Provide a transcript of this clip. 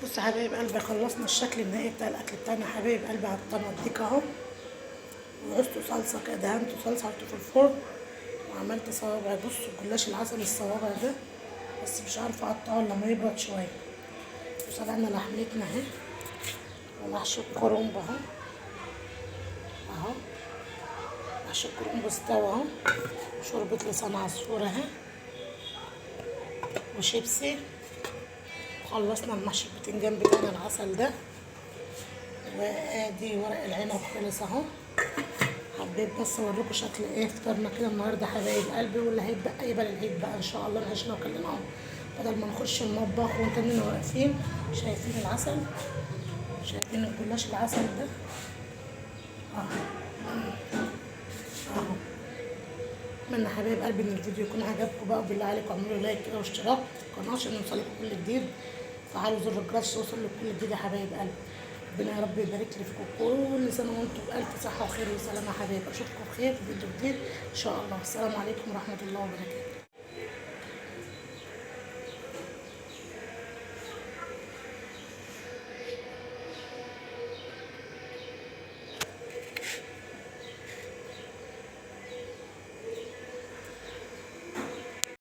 بصوا يا حبايب قلبي، خلصنا الشكل النهائي بتاع الاكل بتاعنا يا حبايب قلبي على الطبق ديك اهو. وعشته صلصه كده، دهنته صلصه حطيته في الفرن وعملت صوابع. بصوا جلاش العسل الصوابع ده، بس مش عارفه اقطعه الا ما يبرد شويه. وسلقنا لحمتنا اهي، ومحشي الكرنب اهو اهو. محشي الكرنب استوى اهو. شوربه لسان عصفور اهي، وشيبسي. خلصنا المحشي البتنجان بتاعنا العسل ده، وادي ورق العنب خلص اهو. حبيت بس اوريكم شكل ايه فطرنا كده النهارده حبايب قلبي، واللي هيتبقى يبقى للعيد بقى ان شاء الله نعيشنا وكلناهم، بدل ما نخش المطبخ وانتنا واقفين. شايفين العسل، شايفين الجلاش العسل ده اهو اهو. اتمنى حبايب قلبي ان الفيديو يكون عجبكم بقى، وبالله عليكم اعملوا لايك كده واشتراك في القناه عشان يوصلكم كل جديد. فعلوا زر الجرس يوصل لكل جديد يا حبايب قلبي. ربنا يا رب يبارك لي فيكم كل سنه وانتم بالف صحه وخير وسلامه يا حبايبي. اشوفكم بخير في فيديو جديد ان شاء الله. السلام عليكم ورحمه الله وبركاته.